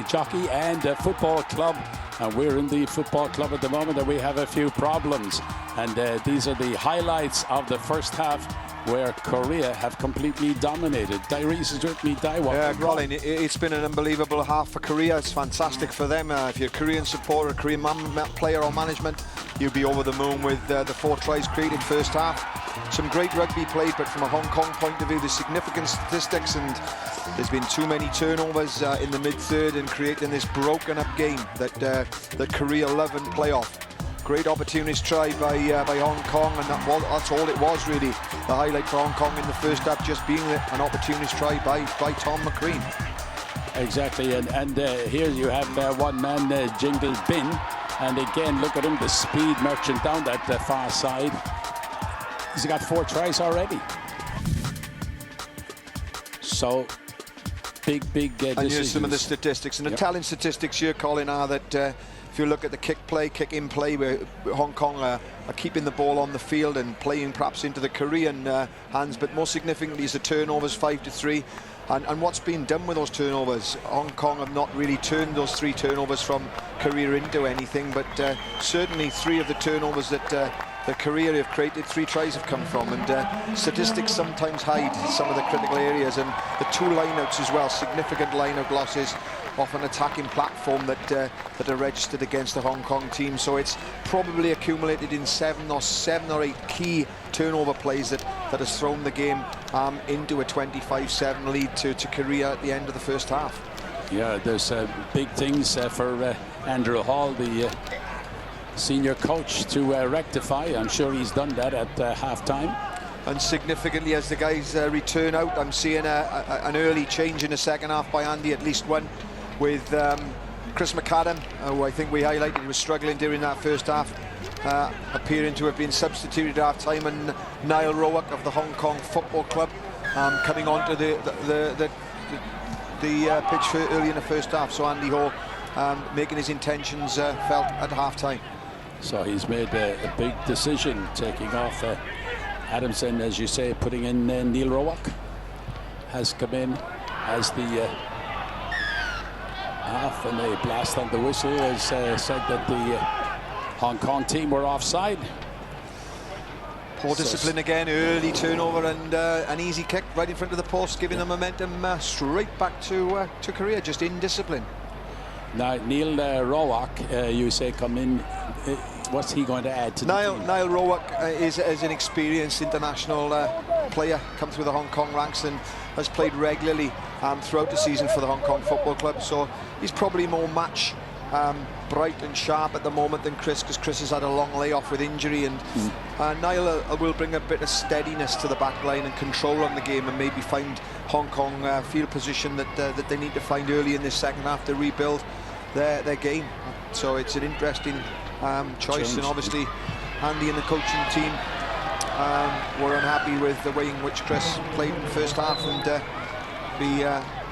jockey and football club, and we're in the football club at the moment, and we have a few problems. And these are the highlights of the first half, where Korea have completely dominated. Reese is with me. Yeah, Colin, it's been an unbelievable half for Korea. It's fantastic for them. If you're a Korean supporter, a Korean player or management, you'll be over the moon with the 4 tries created first half. Some great rugby played, but from a Hong Kong point of view, there's significant statistics, and there's been too many turnovers in the mid-third and creating this broken-up game that Korea love and play off. Great opportunities tried by Hong Kong, and that's all it was really. The highlight for Hong Kong in the first half just being an opportunities tried by Tom McQueen. Exactly, and here you have one man, Jingle Bin, and again, look at him, the speed marching down that far side. He's got 4 tries already. So, big decisions. And here's some of the statistics, and the talent statistics here, Colin, are that if you look at the kick-in play, where Hong Kong are keeping the ball on the field and playing perhaps into the Korean hands, but more significantly is the turnovers, 5-3. And what's been done with those turnovers? Hong Kong have not really turned those 3 turnovers from Korea into anything, but certainly 3 of the turnovers that Korea have created, 3 tries have come from, and statistics sometimes hide some of the critical areas, and the 2 lineouts as well, significant lineout losses off an attacking platform that are registered against the Hong Kong team. So it's probably accumulated in 7 or 8 key turnover plays that has thrown the game into a 25-7 lead to Korea at the end of the first half. Yeah, there's big things for Andrew Hall, the senior coach, to rectify. I'm sure he's done that at half-time. And significantly, as the guys return out, I'm seeing an early change in the second half by Andy, at least one, with Chris McAdam, who I think we highlighted he was struggling during that first half, appearing to have been substituted at half-time, and Niall Roark of the Hong Kong Football Club coming onto the pitch for early in the first half. So Andy Hall making his intentions felt at half-time. So he's made a big decision, taking off Adamson, as you say, putting in Neil Roark. Has come in as the half, and they blast on the whistle, as said that the Hong Kong team were offside. Poor discipline again, early turnover, and an easy kick right in front of the post, giving them momentum straight back to Korea, just indiscipline. Now, Neil Roark, you say, come in. What's he going to add to the team? Niall Roark is an experienced international player, come through the Hong Kong ranks and has played regularly throughout the season for the Hong Kong Football Club. So he's probably more match bright and sharp at the moment than Chris, because Chris has had a long layoff with injury, and Niall will bring a bit of steadiness to the back line and control on the game, and maybe find Hong Kong field position that they need to find early in this second half to rebuild their game. So it's an interesting choice, and obviously Andy and the coaching team were unhappy with the way in which Chris played in the first half, and be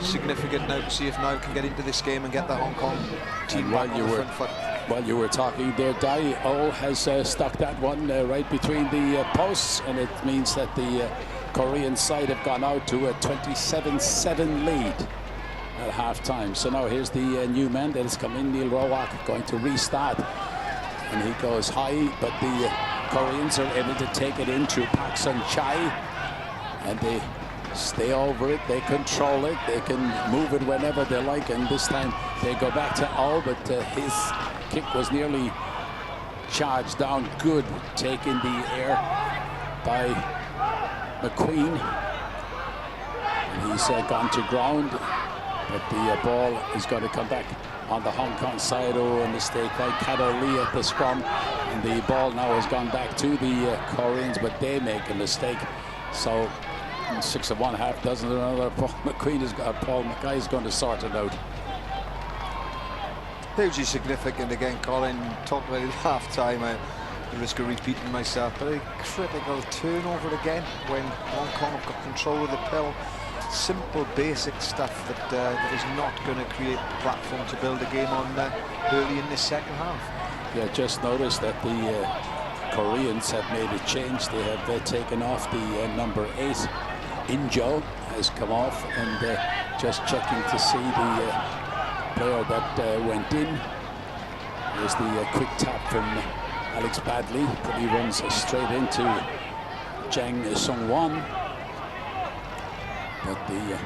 significant now to see if Niall can get into this game and get the Hong Kong team back on the front foot. While you were talking there, O has stuck that one right between the posts, and it means that the Korean side have gone out to a 27-7 lead at half-time. So now here's the new man that has come in, Neil Roark, going to restart, and he goes high, but the Koreans are able to take it into Park Sun-chai, and they stay over it, they control it, they can move it whenever they like, and this time they go back to O, but his kick was nearly charged down. Good take in the air by McQueen, and he's gone to ground, but the ball is going to come back on the Hong Kong side. Oh, a mistake by Kato Lee at the scrum, and the ball now has gone back to the Koreans, but they make a mistake. So 6 of one, half dozen of another. Paul Mackay is going to sort it out. Hugely significant again, Colin. Talked about it at half-time. I risk of repeating myself, but a critical turnover again when Hong Kong have got control of the pill. Simple, basic stuff that is not going to create a platform to build a game on early in this second half. Yeah, just noticed that the Koreans have made a change. They have taken off the number 8. Injo has come off, and just checking to see player that went in. There's the quick tap from Alex Badley, but he runs straight into Jang Sung-won. But the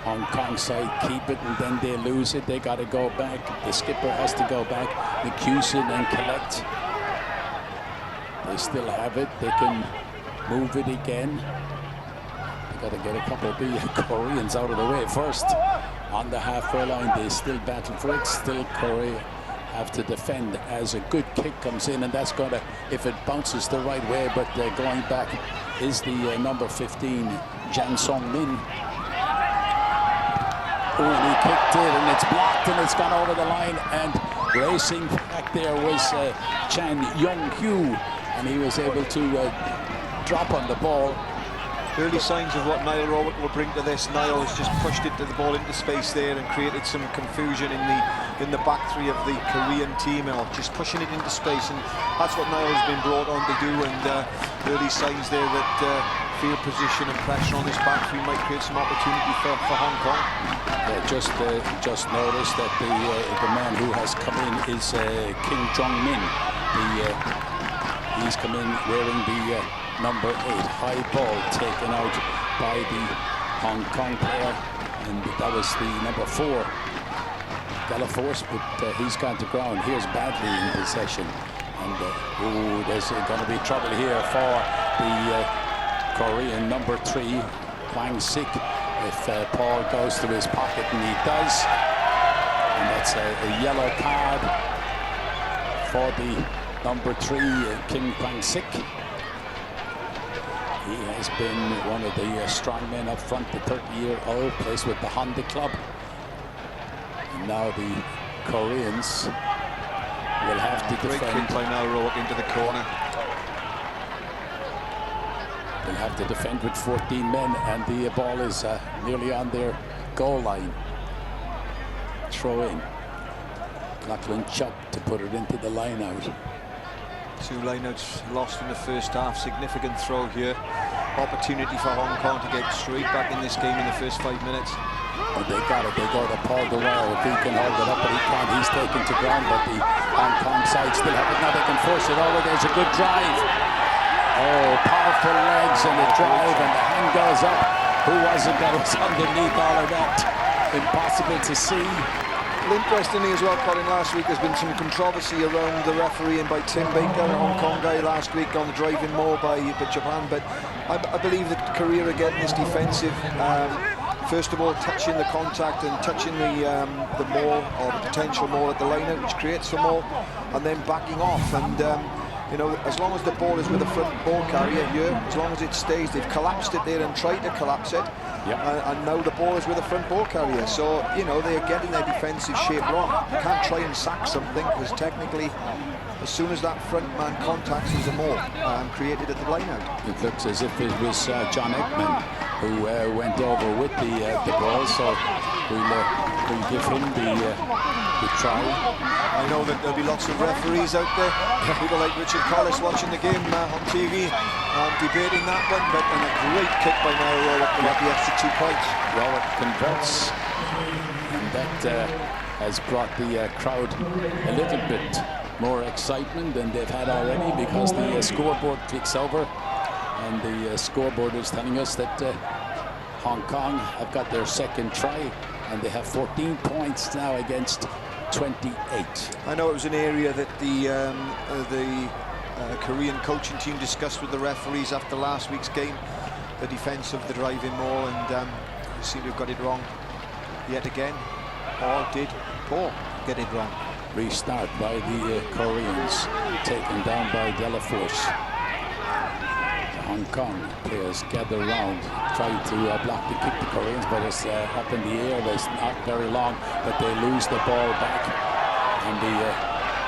Hong Kong side keep it, and then they lose it. They got to go back. The skipper has to go back, McCusin, and collect. They still have it. They can move it again. They got to get a couple of the Koreans out of the way first. On the halfway line, they still battle for it. Still Korea have to defend as a good kick comes in, and that's going to, if it bounces the right way, but going back is the number 15, Jang Song-min. Oh, and he kicked it, and it's blocked, and it's gone over the line, and racing back there was Chan Yong-hyu, and he was able to drop on the ball. Early signs of what Niall Rowick will bring to this. Niall has just pushed the ball into space there and created some confusion in the back three of the Korean team, or just pushing it into space, and that's what Niall has been brought on to do. And early signs there that field position and pressure on this back three might create some opportunity for Hong Kong. Just noticed that the man who has come in is Kim Jong-min. He's come in wearing the number 8, high ball taken out by the Hong Kong player, and that was the number 4, Galaforce, but he's gone to ground. Here's Badley in possession, and there's going to be trouble here for the Korean number 3, Kwang Sik, if Paul goes to his pocket, and he does, and that's a yellow card for the number 3, Kim Kwang Sik. He has been one of the strong men up front, the 30-year-old, plays with the Honda club. And now the Koreans will have to defend. Great kick by Niall Rowick into the corner. They'll have to defend with 14 men, and the ball is nearly on their goal line. Throw in. Lachlan Chubb to put it into the line out. 2 lineouts lost in the first half. Significant throw here. Opportunity for Hong Kong to get straight back in this game in the first 5 minutes. But they got it. They go to Paul Dwyer. If he can hold it up, but he can't. He's taken to ground, but the Hong Kong side still have it. Now they can force it over. There's a good drive. Oh, powerful legs and the drive, and the hand goes up. Who was it that was underneath all of that? Impossible to see. Interestingly as well, Colin, last week there's been some controversy around the refereeing by Tim Baker, a Hong Kong guy last week, on the driving more by Japan, but I believe that Korea are getting this defensive. First of all, touching the contact and touching the maul, or the potential maul at the line-out, which creates the maul, and then backing off. And you know, as long as the ball is with the front ball carrier here, as long as it stays, they've collapsed it there and tried to collapse it. Yep. And now the ball is with the front ball carrier. So, you know, they're getting their defensive shape wrong. You can't try and sack something, because technically, as soon as that front man contacts, there's a maul created at the line-out. It looks as if it was John Ekman who went over with the ball, so we'll give him the try. I know that there'll be lots of referees out there, people like Richard Collis watching the game on TV, debating that one, but a great kick by Niall Rowick to get the extra 2 points. Rowick converts, and that has brought the crowd a little bit more excitement than they've had already, because the scoreboard clicks over, and the scoreboard is telling us that Hong Kong have got their second try, and they have 14 points now against 28. I know it was an area that the Korean coaching team discussed with the referees after last week's game, the defence of the driving maul, and they seem to have got it wrong yet again. Or did Paul get it wrong? Restart by the Koreans, taken down by Delaforce. The Hong Kong players gather around, try to block the kick, the Koreans, but it's up in the air. It's not very long, but they lose the ball back. And the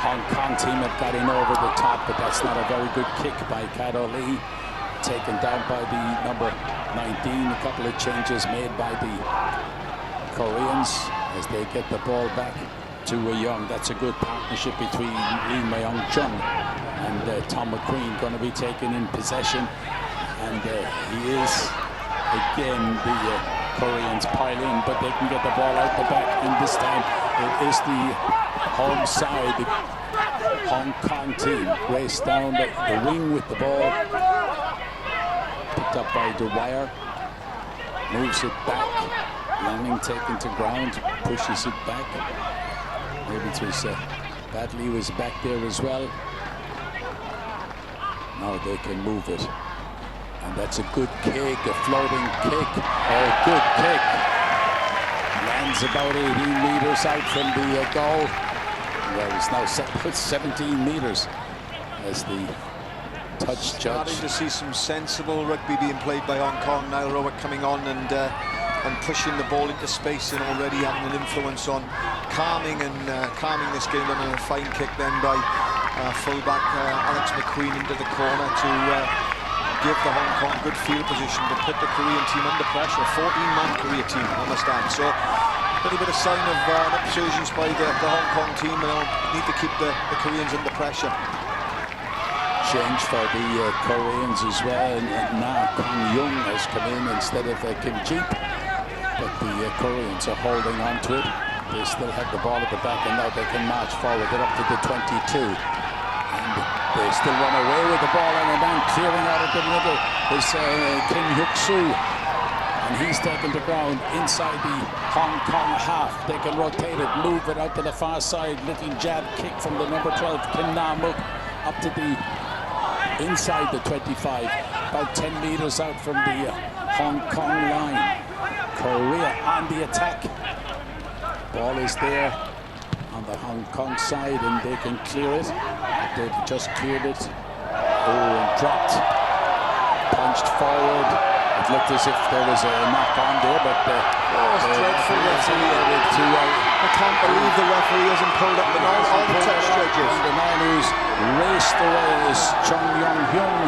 Hong Kong team have got in over the top, but that's not a very good kick by Kato Lee. Taken down by the number 19. A couple of changes made by the Koreans as they get the ball back to Young. That's a good partnership between Lee Myung-jung and Tom McQueen, going to be taken in possession. And he is again the Koreans pile in, but they can get the ball out the back. And this time it is the home side, the Hong Kong team. Race down the wing with the ball. Picked up by Dwyer. Moves it back. Lanning taken to ground. Pushes it back. Maybe it was Badley was back there as well. Now they can move it. And that's a good kick, a floating kick. Oh, good kick. Lands about 18 meters out from the goal. Well, it's now 17 meters as the touch judge. Starting to see some sensible rugby being played by Hong Kong. Niall Rowick coming on and pushing the ball into space and already having an influence on calming this game. And a fine kick then by fullback Alex McQueen into the corner to give the Hong Kong good field position to put the Korean team under pressure. 14-man Korea team, I understand. So a little bit of sign of an upsurgence by the Hong Kong team, and they'll need to keep the Koreans under pressure. Change for the Koreans as well. Now Kong Young has come in instead of Kim Jeep, but the Koreans are holding on to it. They still have the ball at the back, and now they can march forward. They're up to the 22. They still run away with the ball, and a man clearing out of the middle is Kim Hyuk-soo. And he's taken the ground inside the Hong Kong half. They can rotate it, move it out to the far side. Little jab kick from the number 12, Kim Na-mook, up to the inside the 25. About 10 meters out from the Hong Kong line. Korea on the attack. Ball is there on the Hong Kong side, and they can clear it. They've just cleared it. Oh, and dropped. Punched forward. It looked as if there was a knock on there, but dreadful referee. I can't believe the referee hasn't pulled up all the touch judges. The man who's raced away is Chung Yong-hyun.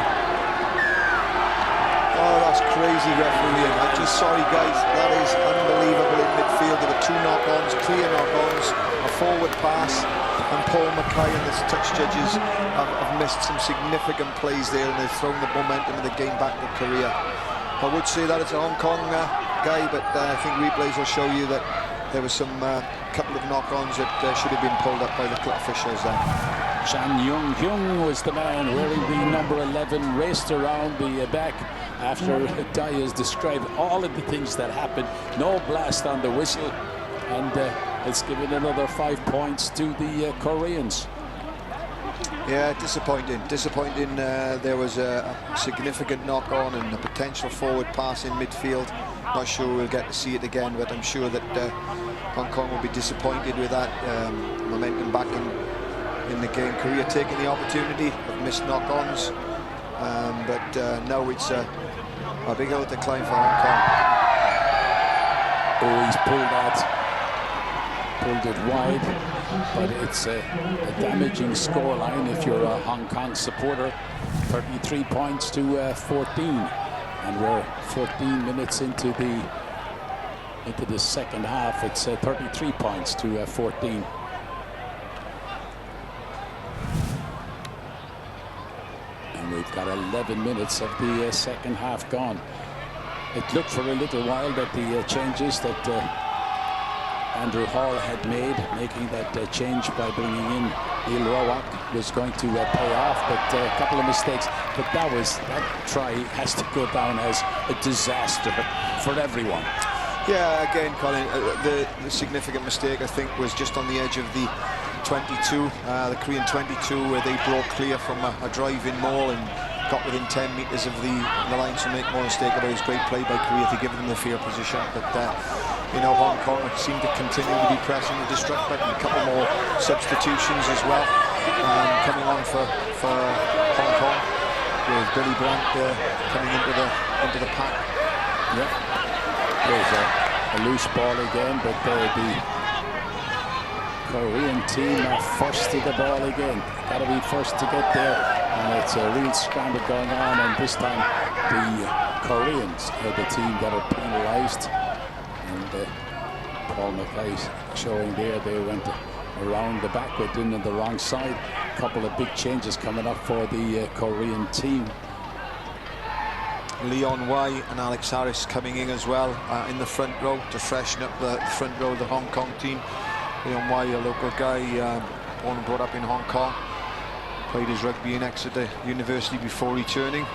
Oh, that's crazy refereeing. I'm just sorry, guys. That is unbelievable in midfield. There were two knock-ons, clear knock-ons, a forward pass, and Paul Mackay and the touch judges have missed some significant plays there, and they've thrown the momentum of the game back to Korea. I would say that it's a Hong Kong guy, but I think replays will show you that there was some couple of knock-ons that should have been pulled up by the officials there. Chan Young-hyun was the man wearing the number 11, raced around the back after Dai has described all of the things that happened. No blast on the whistle, and it's given another 5 points to the Koreans. Yeah, disappointing. There was a significant knock-on and a potential forward pass in midfield. Not sure we'll get to see it again, but I'm sure that Hong Kong will be disappointed with that momentum back in the game. Korea taking the opportunity of missed knock-ons, but no, it's a big hill to climb for Hong Kong. Oh, he's pulled it wide, but it's a damaging scoreline if you're a Hong Kong supporter. 33 points to 14, and we're 14 minutes into the second half. It's 33 points to 14. And we've got 11 minutes of the second half gone. It looked for a little while that the changes that Andrew Hall had making that change by bringing in Neil Rowick was going to pay off, but a couple of mistakes. But that try has to go down as a disaster for everyone. Yeah, again, Colin, the significant mistake, I think, was just on the edge of the 22, the Korean 22, where they broke clear from a drive-in maul and got within 10 meters of the line. So make no mistake about his great play by Korea to give them the fair position. But you know, Hong Kong seem to continue to be pressing the destruct button. A couple more substitutions as well coming on for Hong Kong, with Billy Brandt coming into the pack. Yeah, there's a loose ball again, but the Korean team are first to the ball again. Got to be first to get there, and it's a real scramble going on. And this time, the Koreans are the team that are penalised. And Paul Mackay showing there, they went around the back, but in on the wrong side. A couple of big changes coming up for the Korean team. Leon Wai and Alex Harris coming in as well in the front row to freshen up the front row of the Hong Kong team. Leon Wai, a local guy, born and brought up in Hong Kong, played his rugby in Exeter University before returning.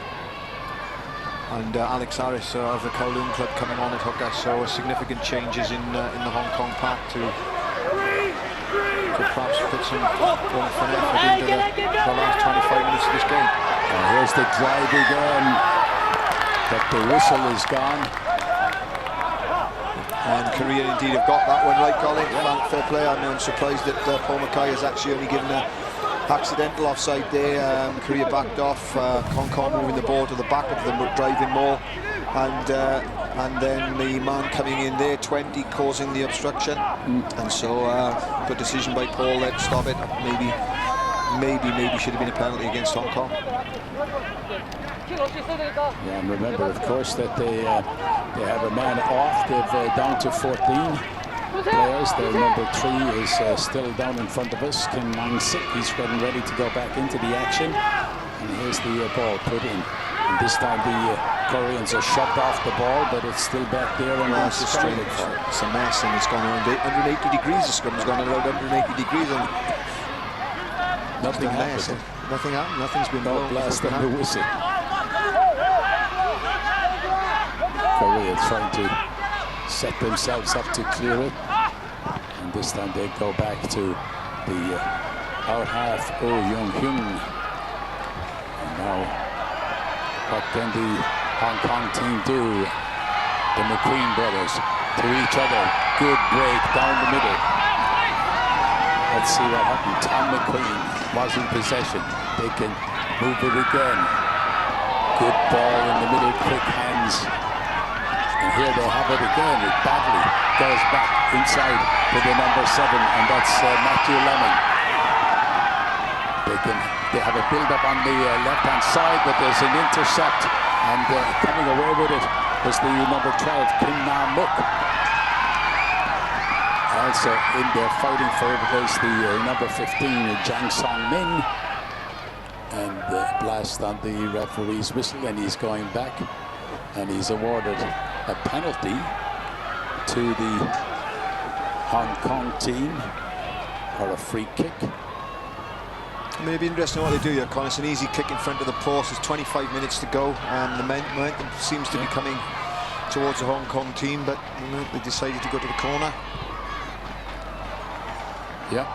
And Alex Harris of the Kowloon club coming on at hooker, so significant changes in the Hong Kong pack to perhaps put some warmth and effort into the last 25 minutes of this game. And here's the drive again, but the whistle is gone. And Korea indeed have got that one right, Colin. Yeah. Fair play. I'm surprised that Paul Mackay has actually only given a accidental offside there. Korea backed off. Hong Kong moving the ball to the back of the driving maul, and then the man coming in there, 20, causing the obstruction. And so good decision by Paul there to stop it. Maybe should have been a penalty against Hong Kong. Yeah, and remember, of course, that they have a man off. They've down to 14 players. Their number 3 is still down in front of us, Kim Mang-sik. He's getting ready to go back into the action. And here's the ball put in. And this time the Koreans are shoved off the ball, but it's still back there. And it's a mess, and it's gone around 180 degrees. The scrum's gone around 180 degrees, and nothing happened. Nothing happened. Nothing's been no blast on the whistle. Korea trying to set themselves up to clear it, and this time they go back to the out half. Oh, Young-hyun. And now what can the Hong Kong team do? The McQueen brothers to each other. Good break down the middle. Let's see what happened. Tom McQueen was in possession. They can move it again. Good ball in the middle, quick hands. And here they have it again. It badly goes back inside to the number 7, and that's Matthew Lemon. They have a build-up on the left-hand side, but there's an intercept, and coming away with it was the number 12, Kim Na-mook. Also in there fighting for it was the number 15, Jang Song-min. And blast on the referee's whistle, and he's going back, and he's awarded a penalty to the Hong Kong team, or a free kick. I mean, it'd be interesting what they do here, Con. It's an easy kick in front of the post. There's 25 minutes to go, and the momentum seems to be coming towards the Hong Kong team, but they decided to go to the corner. Yeah,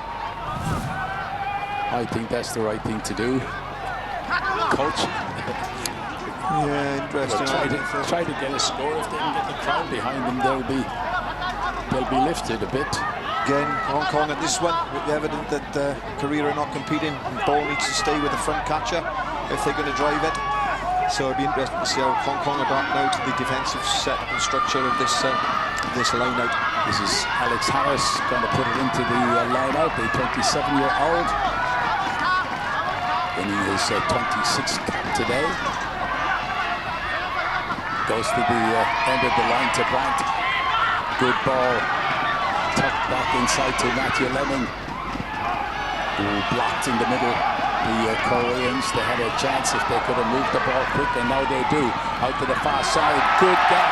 I think that's the right thing to do. Coach. Yeah, interesting. Try to get a score. If they can get the crowd behind them, they'll be lifted a bit. Again, Hong Kong at this one, it's evident that Korea are not competing, and ball needs to stay with the front catcher if they're going to drive it. So it'll be interesting to see how Hong Kong adapt now to the defensive setup and structure of this line-out. This is Alex Harris going to put it into the line-out, the 27-year-old. Winning his 26th cap today. Goes to the end of the line to Brandt. Good ball. Tucked back inside to Matthew Lemon. Blocked in the middle. The Koreans, they had a chance if they could have moved the ball quick, and now they do. Out to the far side. Good gap.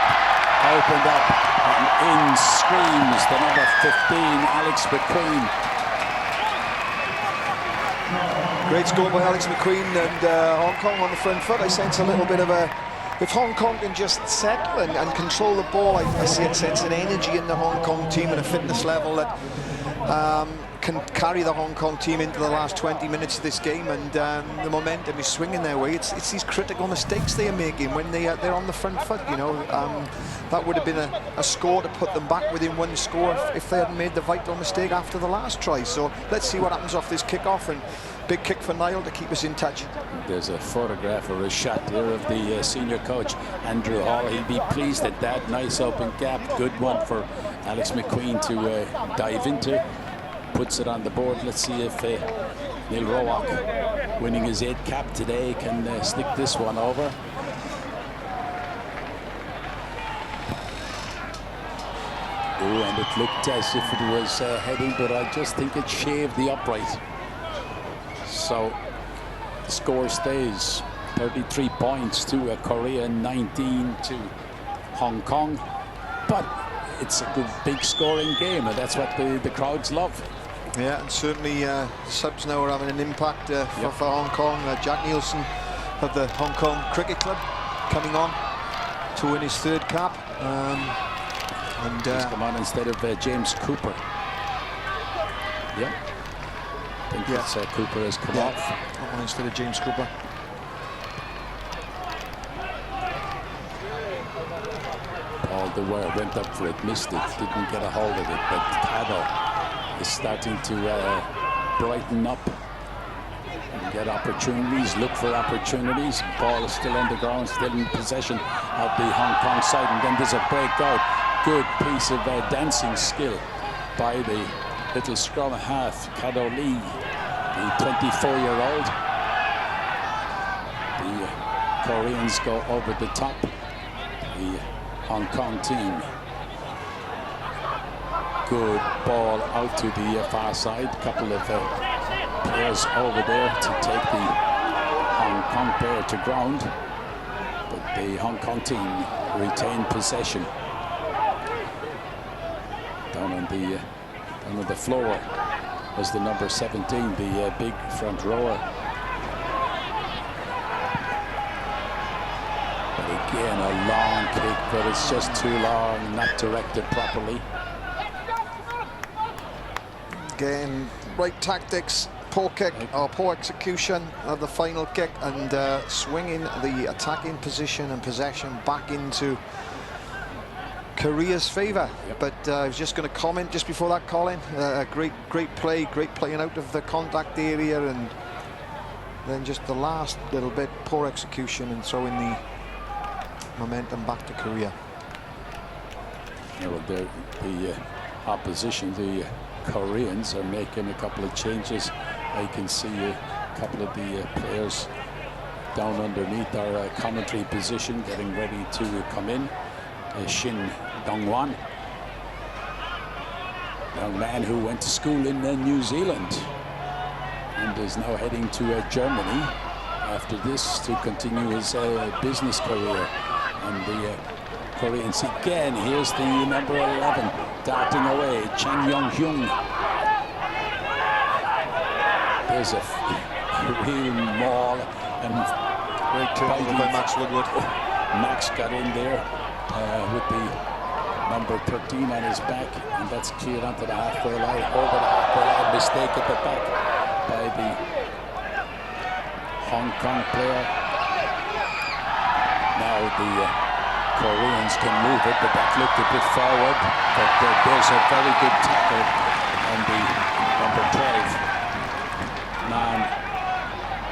Opened up. And in screams the number 15, Alex McQueen. Great score by Alex McQueen, and Hong Kong on the front foot. I sense a little bit of a... If Hong Kong can just settle and control the ball, I sense an energy in the Hong Kong team and a fitness level that can carry the Hong Kong team into the last 20 minutes of this game, and the momentum is swinging their way. It's these critical mistakes they are making when they're on the front foot, you know. That would have been a score to put them back within one score if they hadn't made the vital mistake after the last try. So let's see what happens off this kickoff, and big kick for Niall to keep us in touch. There's a photograph or a shot there of the senior coach, Andrew Hall. He'll be pleased at that. Nice open gap. Good one for Alex McQueen to dive into. Puts it on the board. Let's see if Neil Rowak, winning his 8th cap today, can stick this one over. Oh, and it looked as if it was heading, but I just think it shaved the upright. So the score stays 33 points to Korea, 19 to Hong Kong. But it's a good, big scoring game, and that's what the crowds love. Yeah, and certainly subs now are having an impact for Hong Kong. Jack Nielsen of the Hong Kong Cricket Club coming on to win his 3rd cap. And he's come on instead of James Cooper. Yeah, I think it's Cooper has come off. That one instead of James Cooper. Paul Dewar went up for it, missed it, didn't get a hold of it, but Caddo is starting to brighten up and get opportunities, look for opportunities. Ball is still on the ground, still in possession of the Hong Kong side, and then there's a breakout. Good piece of dancing skill by the little scrum half, Caddo Lee, the 24-year-old. The Koreans go over the top. The Hong Kong team. Good ball out to the far side. Couple of players over there to take the Hong Kong player to ground. But the Hong Kong team retain possession. Down on the floor was the number 17, the big front rower. But again, a long kick, but it's just too long, not directed properly. Again, right tactics, poor kick or poor execution of the final kick, and swinging the attacking position and possession back into Korea's favour. But I was just going to comment just before that, Colin. Great playing out of the contact area, and then just the last little bit, poor execution, and throwing the momentum back to Korea. Yeah, well, the opposition, the Koreans, are making a couple of changes. I can see a couple of the players down underneath our commentary position getting ready to come in. Shin Dongwan, young man who went to school in New Zealand and is now heading to Germany after this to continue his business career. And the Koreans again, here's the number 11 darting away, Chang Yong-hyun. There's a real maul, and great turnover by Max Woodward. Max got in there with the number 13 on his back, and that's cleared onto the halfway line, over the halfway line. Mistake at the back by the Hong Kong player. Now the Koreans can move it, but that looked a bit forward. But there's a very good tackle on the number 12.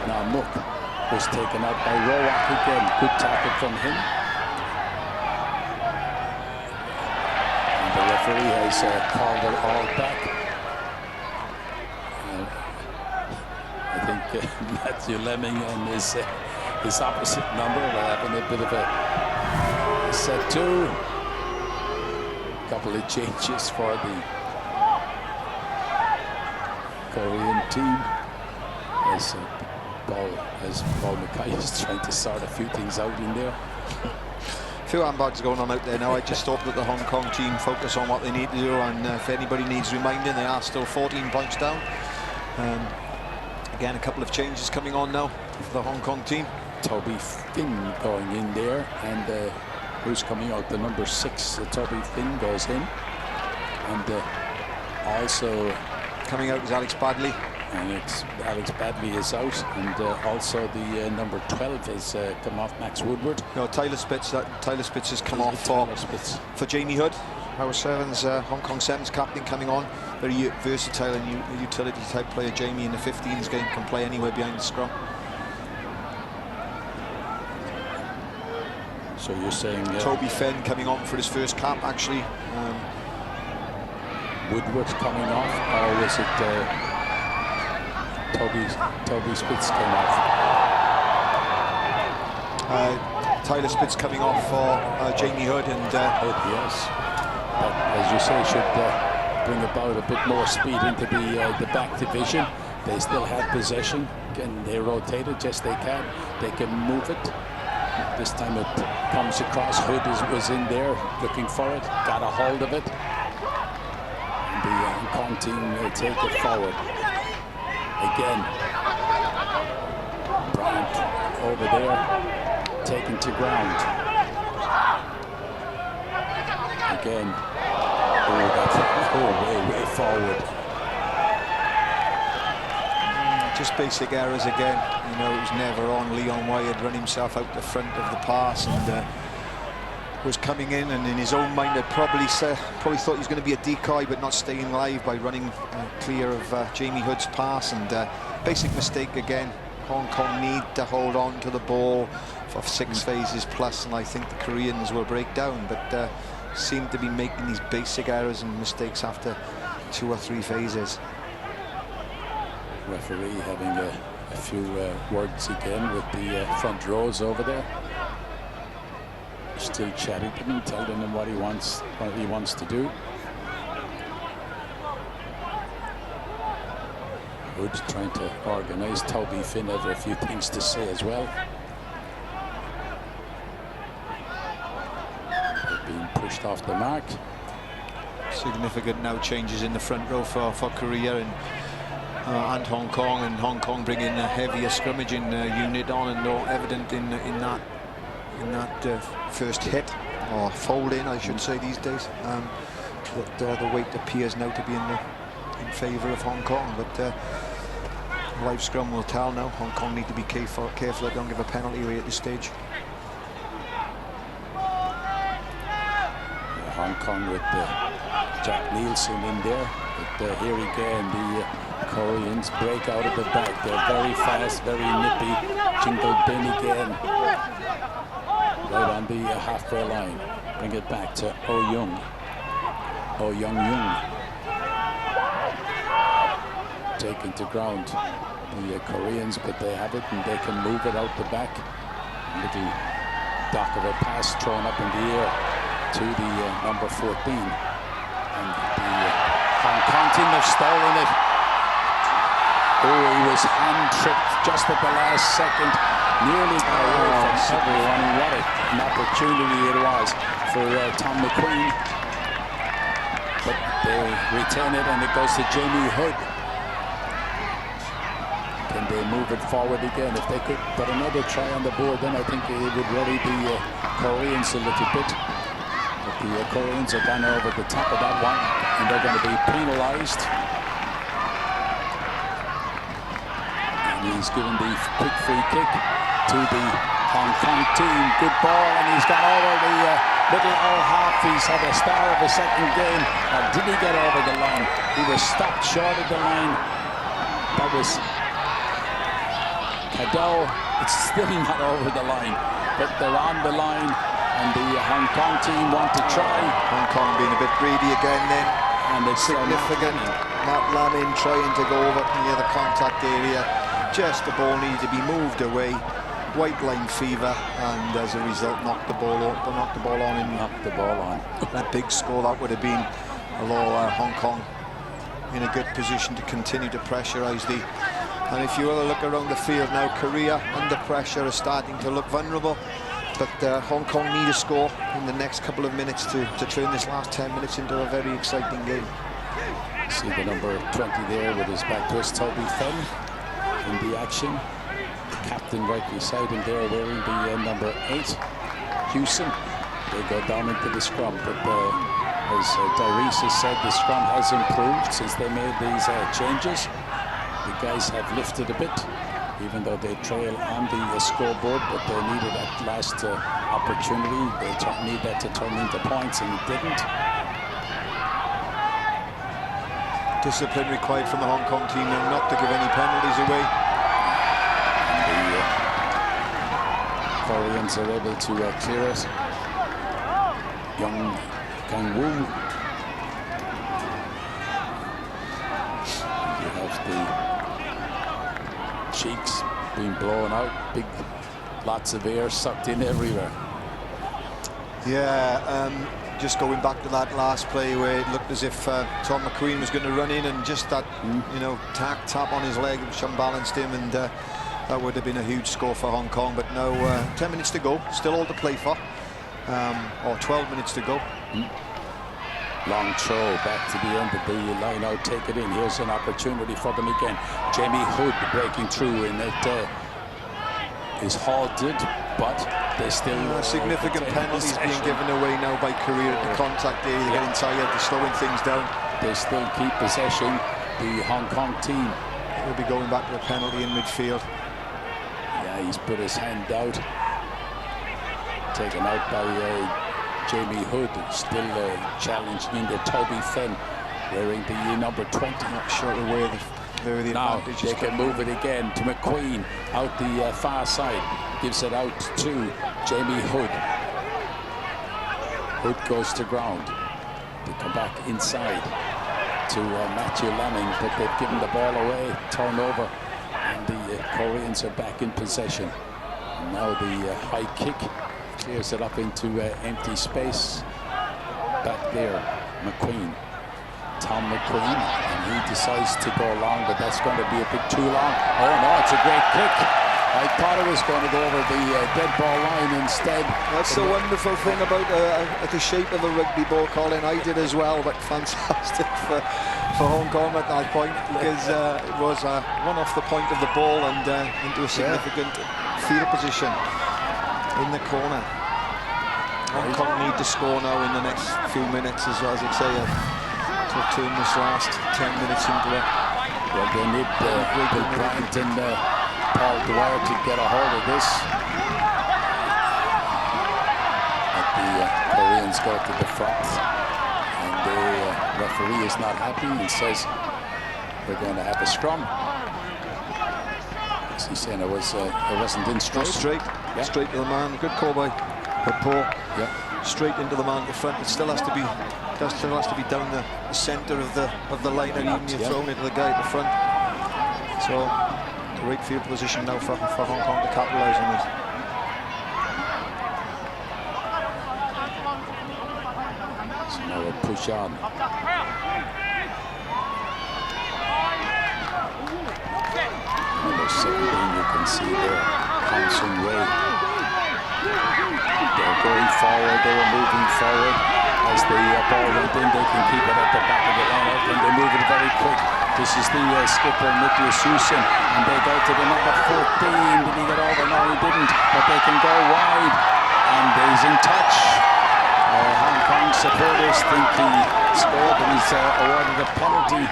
Nam-mook was taken out by Rowak again. Good tackle from him. The referee has called it all back. I think Matthew Lemming and his opposite number were having a bit of a set two. A couple of changes for the Korean team as Paul Mackay is trying to sort a few things out in there. Few handbags going on out there now. I just hope that the Hong Kong team focus on what they need to do, and if anybody needs reminding, they are still 14 points down. Again, a couple of changes coming on now for the Hong Kong team. Toby Finn going in there, and who's coming out? The number 6, Toby Finn goes in, and also coming out is Alex Badley. And Alex Badley is out, and also the number 12 has come off, Max Woodward. No, Tyler Spitz has come off for Jamie Hood, our Hong Kong Sevens captain, coming on. Very versatile and utility type player. Jamie in the 15s game can play anywhere behind the scrum. So you're saying Toby Finn coming on for his first cap, actually. Woodward coming off, or was it Toby Spitz came off? Tyler Spitz coming off for Jamie Hood, and Hood, yes. That, as you say, should bring about a bit more speed into the back division. They still have possession. Can they rotate it? Yes, they can. They can move it. This time it comes across. Hood was in there looking for it. Got a hold of it. And the Hong Kong team will take it forward. Again. Bryant over there. Taken to ground. Again. Way forward. Just basic errors again. You know, it was never on. Leon Wai had run himself out the front of the pass and was coming in, and in his own mind had probably thought he was going to be a decoy, but not staying live by running clear of Jamie Hood's pass. And basic mistake again. Hong Kong need to hold on to the ball for 6 phases plus, and I think the Koreans will break down, but seem to be making these basic errors and mistakes after 2 or 3 phases. Referee having a few words again with the front rows over there. Still chatting to him, telling him what he wants to do. Wood trying to organize. Toby Finn had a few things to say as well. They're being pushed off the mark. Significant now changes in the front row for Korea and Hong Kong, and Hong Kong bringing a heavier scrummaging unit on, and no evident in that first hit or fold in, I should say these days. That the weight appears now to be in favour of Hong Kong, but live scrum will tell now. Hong Kong need to be careful they don't give a penalty away at this stage. Hong Kong with Jack Nielsen in there, but here again the Koreans break out of the back. They're very fast, very nippy. Jingle Bin again, right on the halfway line. Bring it back to Oh Young Young. Taken to ground. The Koreans, but they have it and they can move it out the back. Little dock of a pass thrown up in the air to the number 14. And the Hong Kong team have stolen it. Oh, he was hand-tripped just at the last second. Nearly got away from everyone. What an opportunity it was for Tom McQueen. But they retain it and it goes to Jamie Hood. Can they move it forward again? If they could put another try on the board, then I think it would worry the Koreans a little bit. But the Koreans are gone over the top of that one, and they're going to be penalized. And he's given the quick free kick to the Hong Kong team. Good ball, and he's gone over the middle or half. He's had a star of a second game. Did he get over the line? He was stopped short of the line. That was Cadell. It's still not over the line, but they're on the line, and the Hong Kong team want to try. Hong Kong being a bit greedy again then, and it's significant. Matt Lamin trying to go over near the contact area. Just the ball needed to be moved away. White line fever, and as a result knocked the ball on. Knocked the ball on. That big score that would have been, although Hong Kong in a good position to continue to pressurise the. And if you want to look around the field now, Korea under pressure is starting to look vulnerable. But Hong Kong need a score in the next couple of minutes to turn this last 10 minutes into a very exciting game. See the number 20 there with his back to us, Toby Fenn in the action. The captain right beside him there wearing the number 8, Hewson. They go down into the scrum, but as Darius has said, the scrum has improved since they made these changes. The guys have lifted a bit, even though they trail on the scoreboard, but they needed that last opportunity. They need that to turn into points, and it didn't. Discipline required from the Hong Kong team now not to give any penalties away. And the Koreans are able to clear it. Young Kang-woo. You have the cheeks being blown out, lots of air sucked in everywhere. Yeah, just going back to that last play where it looked as if Tom McQueen was going to run in, and just that, you know, tap on his leg, which unbalanced him, and that would have been a huge score for Hong Kong. But now 10 minutes to go, still all to play for, or 12 minutes to go. Long throw back to the end of the line out, take it in. Here's an opportunity for them again. Jamie Hood breaking through, and it is halted, but they still significant penalties being given away now by Korea at the contact area. They're getting tired, they're slowing things down. They still keep possession, the Hong Kong team. They'll be going back to a penalty in midfield. Yeah, he's put his hand out, taken out by Jamie Hood, still challenging in the Toby Fenn, wearing the number 20. Not sure where the now advantage they is can move it again to McQueen, out the far side, gives it out to Jamie Hood. Hood goes to ground. They come back inside to Matthew Laming, but they've given the ball away, turnover, and the Koreans are back in possession. And now the high kick clears it up into empty space. Back there, McQueen. Tom McQueen, and he decides to go long, but that's going to be a bit too long. Oh no, it's a great kick. I thought it was going to go over the dead ball line instead. That's the wonderful thing about the shape of a rugby ball, Colin. I did as well, but fantastic for Hong Kong at that point, because it was one off the point of the ball and into a significant field position in the corner. Hong Kong need to score now in the next few minutes, as I say, to turn this last 10 minutes into it. Well, they need Bill Bryant and Paul Dwyer to get a hold of this. But the Koreans go to the front, and the referee is not happy. He says we're going to have a scrum. He's saying it wasn't instructed. Straight to the man. Good call by Paul. Yeah. Straight into the man at the front. It still has to be down the centre of the line, and even you're thrown into the guy at the front. So great field position now for Hong Kong to capitalise on it. So now we'll push on. Number 17, you can see there, Hanson Ray. They're going forward, they were moving forward. As the ball went in, they can keep it at the back of the lineup, and they move it very quick. This is the skipper, Nicholas Hewson, and they go to the number 14. Did he get over? No, he didn't, but they can go wide, and he's in touch. Hong Kong supporters think he scored, and he's awarded a penalty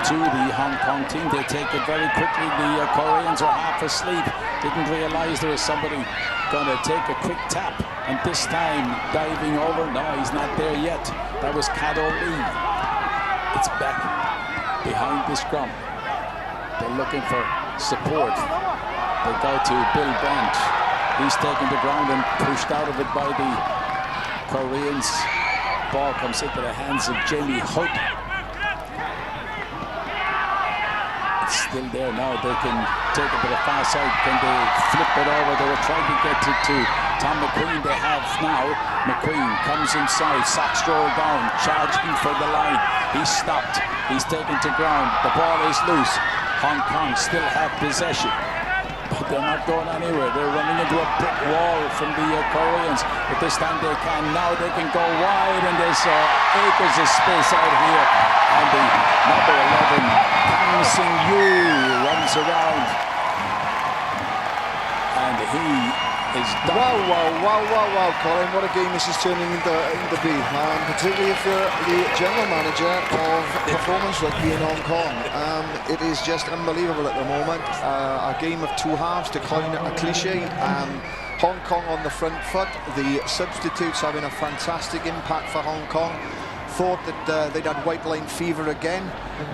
to the Hong Kong team. They take it very quickly. The Koreans are half asleep, didn't realize there was somebody going to take a quick tap, and this time diving over. No, he's not there yet. That was Caddo Lee. It's back behind the scrum. They're looking for support. They go to Bill Branch. He's taken the ground and pushed out of it by the Koreans. Ball comes into the hands of Jamie Hood. It's still there now. They can take it to the far side. Can they flip it over? They were trying to get it to Tom McQueen. They have now. McQueen comes inside. Socks roll down. Charging for the line. He's stopped. He's taken to ground. The ball is loose. Hong Kong still have possession, but they're not going anywhere. They're running into a brick wall from the Koreans. But this time they can. Now they can go wide, and there's acres of space out here. And the number 11, Kang Sing Yu, runs around, and he is done. Wow, Colin, what a game this is turning into be. Particularly if you're the general manager of performance rugby in Hong Kong. It is just unbelievable at the moment. A game of two halves, to coin a cliche. Hong Kong on the front foot. The substitutes having a fantastic impact for Hong Kong. Thought that they'd had white line fever again,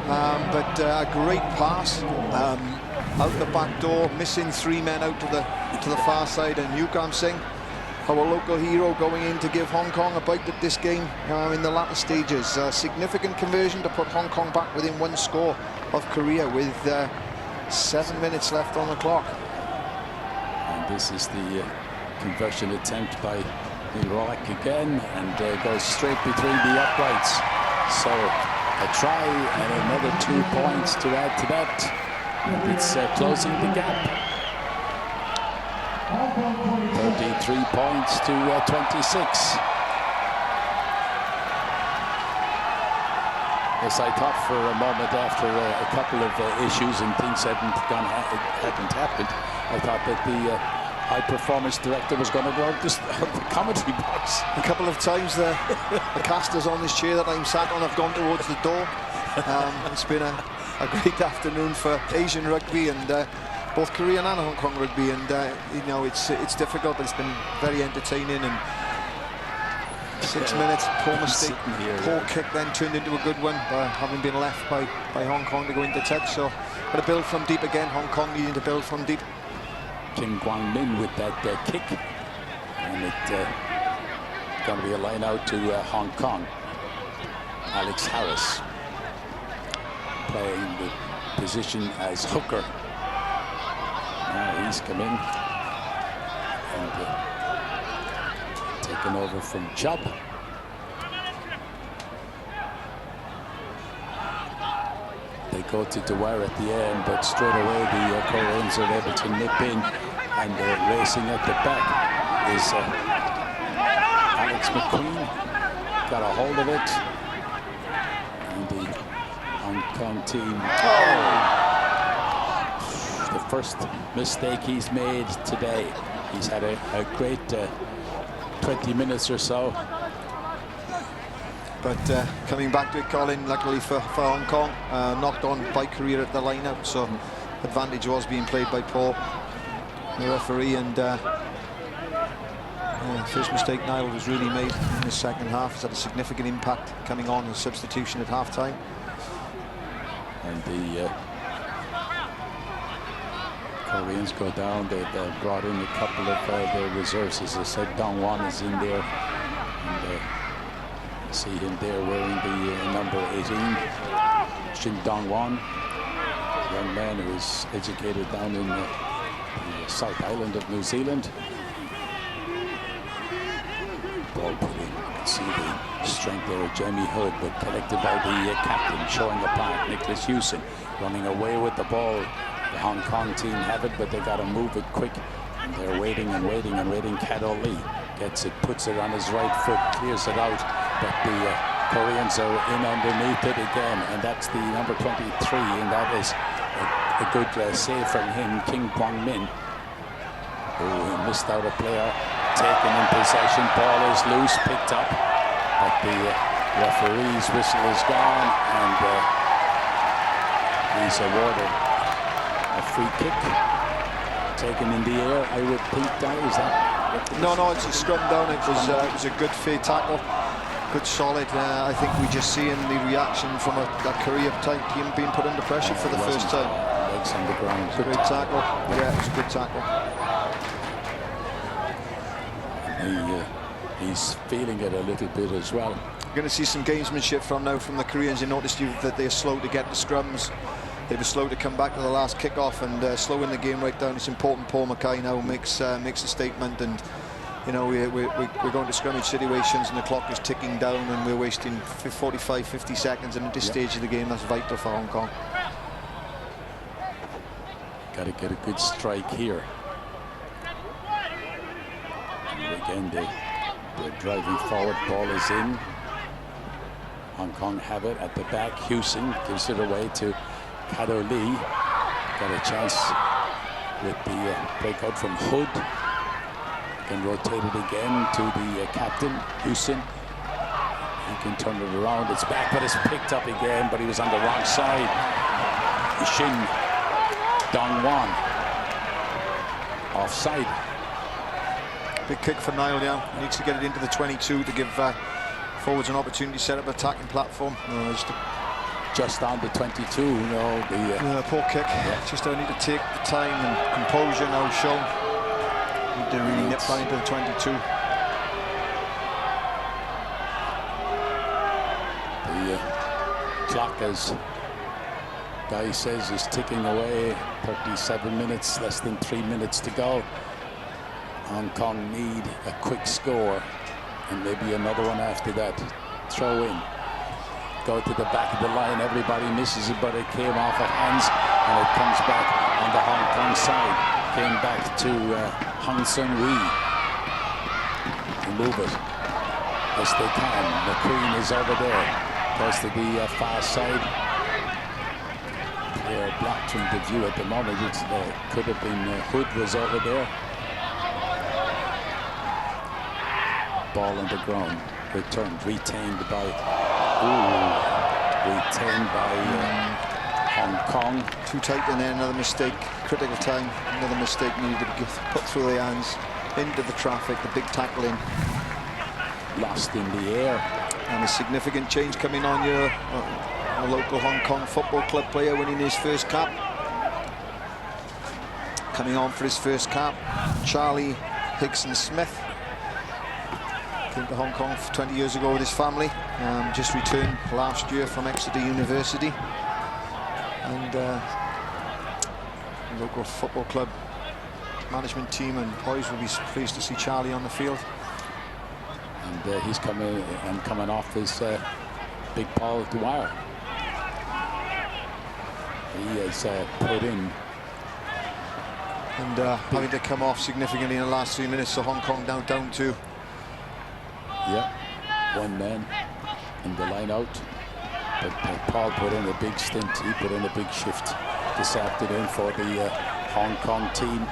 but a great pass out the back door, missing three men out to the far side, and Yukam Singh, our local hero, going in to give Hong Kong a bite at this game in the latter stages. Significant conversion to put Hong Kong back within one score of Korea with 7 minutes left on the clock. And this is the conversion attempt by Rock again, and goes straight between the uprights. So a try and another 2 points to add to that. And it's closing the gap. 33 points to 26. Yes, I thought for a moment after a couple of issues and things hadn't happened, I thought that the high-performance director was going to go out the commentary box. A couple of times the casters on this chair that I'm sat on have gone towards the door. It's been a great afternoon for Asian rugby and both Korean and Hong Kong rugby, and you know, it's difficult, but it's been very entertaining. And 6 minutes, poor mistake, poor kick then turned into a good one by having been left by Hong Kong to go into touch. So got to build from deep again. Hong Kong needing to build from deep. Kim Kwang-min with that kick, and it's going to be a line out to Hong Kong. Alex Harris playing the position as hooker. Now he's come in and taken over from Chubb. They go to Dwyer at the end, but straight away the Koreans are able to nip in, and racing at the back is Alex McQueen. Got a hold of it, and the Hong Kong team. The first mistake he's made today. He's had a great 20 minutes or so. But coming back to it, Colin, luckily for Hong Kong, knocked on by Korea at the line-out, so advantage was being played by Paul, the referee, and first mistake Niall was really made in the second half. It's had a significant impact coming on as substitution at half-time. And the Koreans go down. They've brought in a couple of their reserves. As I said, Dong Wan is in there, and see him there wearing the number 18. Shin Dong Wan, a young man who is educated down in the South Island of New Zealand. Ball put in. You can see the strength there of Jamie Hood, but collected by the captain, showing a path. Nicholas Hewson running away with the ball. The Hong Kong team have it, but they got to move it quick. And they're waiting and waiting and waiting. Caddo Lee gets it, puts it on his right foot, clears it out. But the Koreans are in underneath it again, and that's the number 23, and that is a good save from him, Kim Kwang-min. Oh, he missed out a player, taken in possession, ball is loose, picked up, but the referee's whistle is gone, and he's awarded a free kick, taken in the air, I would think. Is that? No, it's a scrum down. It was a good fair tackle. Good solid. I think we just seeing the reaction from a Korea type team being put under pressure for the first time. Legs on the ground. Good tackle. Yeah, it was a good tackle. He's feeling it a little bit as well. We're going to see some gamesmanship from the Koreans. You noticed that they're slow to get the scrums. They were slow to come back to the last kickoff and slowing the game right down. It's important. Paul Mackay now makes a statement, and you know, we're going to scrimmage situations and the clock is ticking down and we're wasting 45, 50 seconds, and at this stage of the game that's vital for Hong Kong. Got to get a good strike here. And again, they're driving forward, ball is in. Hong Kong have it at the back. Hewson gives it away to Caddo Lee. Got a chance with the breakout from Hood. Can rotate it again to the captain, Hewson. He can turn it around. It's back, but it's picked up again, but he was on the wrong side. Shin Dong Wan. Offside. Big kick for Niall Young. Needs to get it into the 22 to give forwards an opportunity to set up an attacking platform. Just on the 22, you know, the poor kick. Yeah. Just don't need to take the time and composure now shown. Need to really nip back into the 22. The clock, as Guy says, is ticking away. 37 minutes, less than 3 minutes to go. Hong Kong need a quick score and maybe another one after that. Throw in. Go to the back of the line. Everybody misses it, but it came off at hands, and it comes back on the Hong Kong side. Came back to Hong Sung-wee. They move it. Yes, they can. McQueen is over there. Goes to the far side. They're blocked from the view at the moment. It could have been Hood was over there. Ball on the ground. Returned. Retained by Hong Kong. Too tight in there, another mistake. Critical time, another mistake needed to be put through the hands. Into the traffic, the big tackle in. Lost in the air. And a significant change coming on here. A local Hong Kong football club player winning his first cap. Coming on for his first cap, Charlie Higson-Smith. Came to Hong Kong 20 years ago with his family. Just returned last year from Exeter University. And local football club management team and boys will be pleased to see Charlie on the field. And he's coming off his big Paul Dwyer. He has put in. And having to come off significantly in the last 3 minutes, so Hong Kong now down to. Yeah, one man in the line out. But Paul put in a big stint. He put in a big shift this afternoon for the Hong Kong team.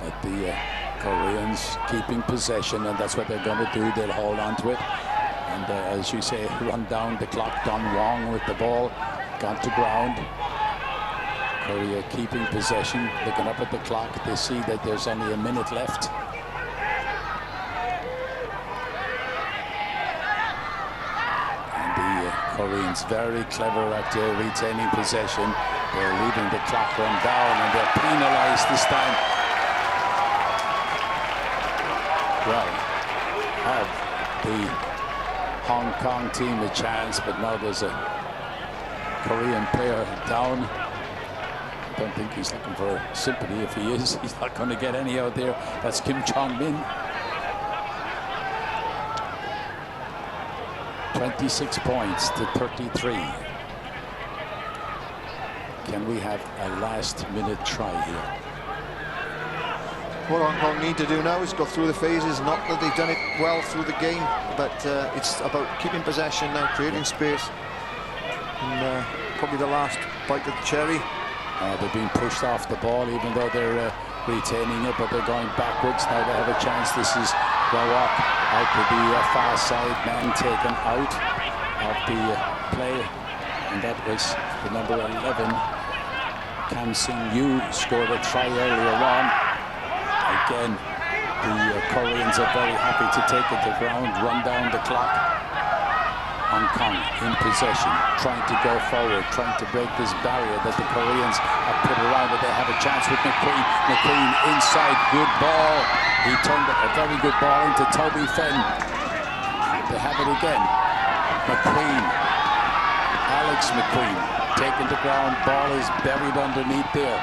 But the Koreans keeping possession, and that's what they're going to do. They'll hold on to it. And as you say, run down the clock. Don Wong with the ball. Gone to ground. Korea keeping possession. Looking up at the clock. They see that there's only a minute left. Koreans very clever at retaining possession. They're leaving the clock run down, and they're penalized this time. Well, have the Hong Kong team a chance, but now there's a Korean player down. I don't think he's looking for sympathy. If he is, he's not going to get any out there. That's Kim Chong-min. 26 points to 33. Can we have a last-minute try here? What Hong Kong need to do now is go through the phases. Not that they've done it well through the game, but it's about keeping possession now, creating space. And probably the last bite of the cherry. They're being pushed off the ball, even though they're retaining it, but they're going backwards. Now they have a chance. This is Rawak out to the far side, man taken out of the play, and that was the number 11. Kam Sing-yu scored a try earlier on. Again, the Koreans are very happy to take it to ground, run down the clock. Hong Kong in possession, trying to go forward, trying to break this barrier that the Koreans have put around it. They have a chance with McQueen. McQueen inside, good ball. He turned a very good ball into Toby Fenn. They have it again. McQueen, Alex McQueen, taken to ground. Ball is buried underneath there.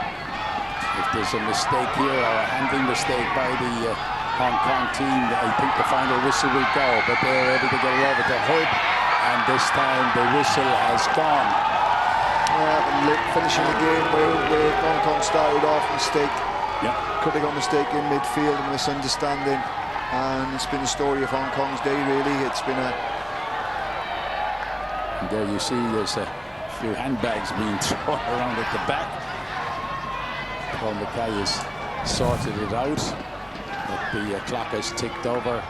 If there's a mistake here or a handling mistake by the Hong Kong team, I think the final whistle will go, but they're able to get it over to Hood. And this time the whistle has gone. Finishing the game where Hong Kong started off, mistake. Yeah. Critical mistake in midfield and misunderstanding. And it's been the story of Hong Kong's day, really. It's been a... And there you see there's a few handbags being thrown around at the back. Paul Mackay has sorted it out. But the clock has ticked over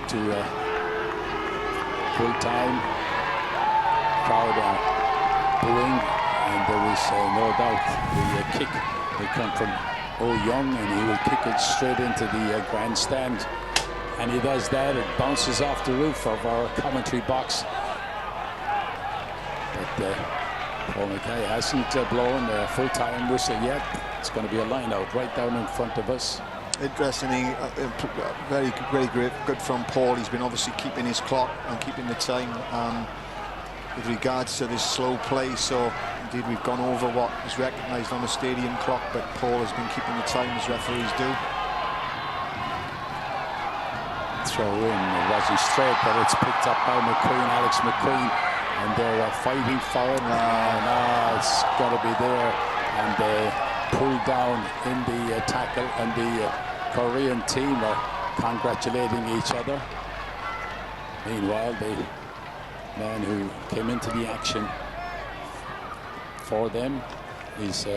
to... full time. Crowd are booing, and there is no doubt the kick will come from Oh Young, and he will kick it straight into the grandstand. And he does that. It bounces off the roof of our commentary box. But Paul Mackay hasn't blown a full-time whistle yet. It's going to be a line out right down in front of us. Interesting, very good from Paul. He's been obviously keeping his clock and keeping the time. with regards to this slow play. So indeed we've gone over what is recognised on the stadium clock, but Paul has been keeping the time as referees do. Throw in, it wasn't straight, but it's picked up by McQueen, Alex McQueen, and they're fighting for it. No, it's got to be there, and they pull down in the tackle, and the Korean team are congratulating each other. Meanwhile, the man who came into the action for them is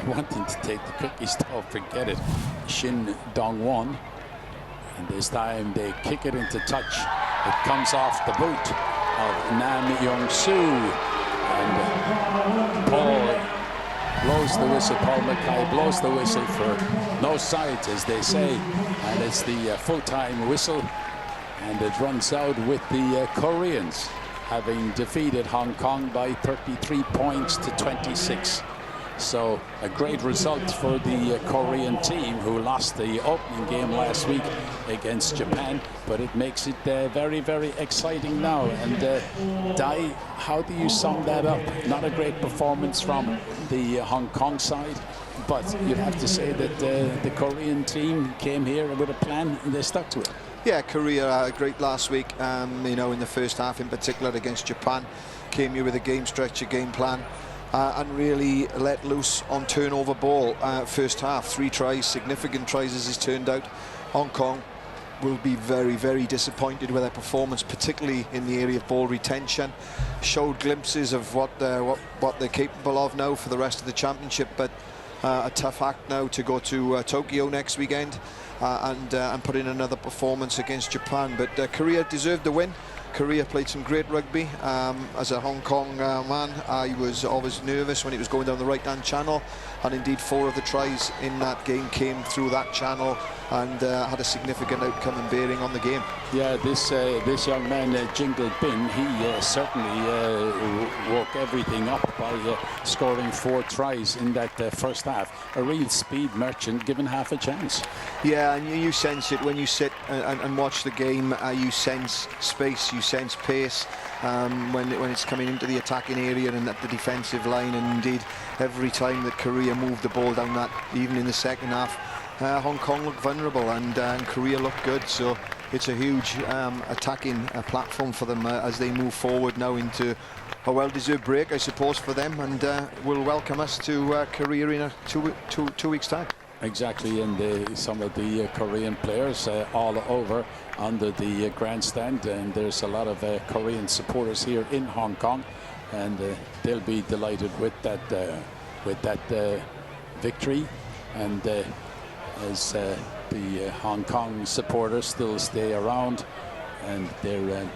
wanting to take the cookies. Don't forget it, Shin Dong-won. And this time they kick it into touch. It comes off the boot of Nam Young-soo. And Paul blows the whistle. Paul Mackay blows the whistle for no sides, as they say. And it's the full-time whistle. And it runs out with the Koreans having defeated Hong Kong by 33 points to 26. So a great result for the Korean team, who lost the opening game last week against Japan, but it makes it very, very exciting now. And Dai, how do you sum that up? Not a great performance from the Hong Kong side, but you'd have to say that the Korean team came here with a plan and they stuck to it. Yeah, Korea great last week, you know, in the first half in particular against Japan. Came here with a game structure, game plan. And really let loose on turnover ball. First half, 3 tries, significant tries as it's turned out. Hong Kong will be very, very disappointed with their performance, particularly in the area of ball retention. Showed glimpses of what they're capable of now for the rest of the championship, but a tough act now to go to Tokyo next weekend and put in another performance against Japan. But Korea deserved the win. Korea played some great rugby. As a Hong Kong man, I was always nervous when it was going down the right-hand channel, and indeed 4 of the tries in that game came through that channel and had a significant outcome and bearing on the game. Yeah, this young man, Jingle Bin, he certainly woke everything up by scoring 4 tries in that first half. A real speed merchant given half a chance. Yeah, and you sense it when you sit and watch the game. You sense space, you sense pace when it's coming into the attacking area and at the defensive line. And indeed, every time that Korea moved the ball down that, even in the second half, Hong Kong looked vulnerable and Korea looked good. So it's a huge attacking platform for them as they move forward now into a well-deserved break, I suppose, for them, and will welcome us to Korea in 2 weeks' time. Exactly, and some of the Korean players all over under the grandstand, and there's a lot of Korean supporters here in Hong Kong, and they'll be delighted with that victory. And as the Hong Kong supporters still stay around, and they're